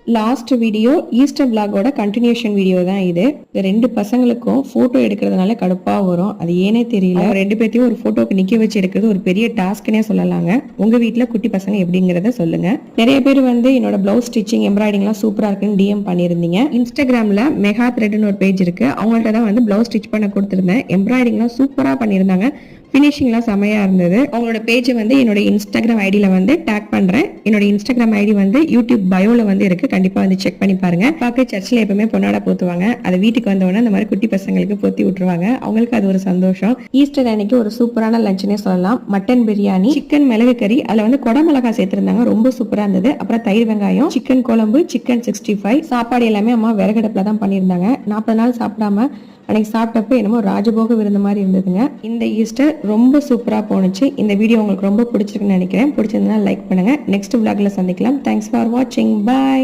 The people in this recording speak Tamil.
லாஸ்ட் வீடியோ ஈஸ்டர் விளாகோட கண்டினியூஷன் வீடியோ தான் இது. ரெண்டு பசங்களுக்கும் போட்டோ எடுக்கிறதுனால கடுப்பா வரும். அது ஏனே தெரியல. ரெண்டு பேர்த்தையும் ஒரு போட்டோக்கு நிக்க வச்சு எடுக்கிறது ஒரு பெரிய டாஸ்க்னே சொல்லலாங்க. உங்க வீட்டுல குட்டி பசங்க எப்படிங்கறத சொல்லுங்க. நிறைய பேர் என்னோட பிளவுஸ் ஸ்டிச்சிங் எம்ப்ராய்டிங் எல்லாம் சூப்பரா இருக்குன்னு டிஎம் பண்ணிருந்தீங்க. இன்ஸ்டாகிராம்ல மெகா த்ரெட்னு ஒரு பேஜ் இருக்கு. அவங்கள்ட்ட தான் பிளவுஸ் ஸ்டிச் பண்ண கொடுத்திருந்தேன். எம்ப்ராய்டிங் எல்லாம் சூப்பரா பண்ணிருந்தாங்க. ஃபினிஷிங்லாம் செமையா இருந்தது. அவங்களோட பேஜை என்னோட இன்ஸ்டாகிராம் ஐடியில டேக் பண்றேன். என்னோட இன்ஸ்டாகிராம் ஐடி யூடியூப் பயோல இருக்கு. கண்டிப்பா செக் பண்ணி பாருங்க. பாக்க சர்ச்சில் எப்பவுமே பொன்னாடா போத்துவாங்க. அதை வீட்டுக்கு வந்தவொடனே அந்த மாதிரி குட்டி பசங்களுக்கு போத்தி விட்டுருவாங்க. அவங்களுக்கு அது ஒரு சந்தோஷம். ஈஸ்டர் அன்னைக்கு ஒரு சூப்பரான லஞ்சுனே சொல்லலாம். மட்டன் பிரியாணி, சிக்கன் மிளகு கறி, அதுல குடமிளகா சேர்த்திருந்தாங்க. ரொம்ப சூப்பரா இருந்தது. அப்புறம் தயிர் வெங்காயம், சிக்கன் குழம்பு, சிக்கன் 65. சாப்பாடு எல்லாமே அம்மா விறகடுப்புல தான் பண்ணியிருந்தாங்க. 40 நாள் சாப்பிடாம அன்னைக்கு சாப்பிட்டப்ப என்னமோ ராஜபோக விருந்த மாதிரி இருந்ததுங்க. இந்த ஈஸ்டர் ரொம்ப சூப்பரா போனுச்சு. இந்த வீடியோ உங்களுக்கு ரொம்ப பிடிச்சிருக்குன்னு நினைக்கிறேன். பிடிச்சிருந்தா லைக் பண்ணுங்க. நெக்ஸ்ட் vlogல சந்திக்கலாம். தேங்க்ஸ் ஃபார் வாட்சிங். பாய்.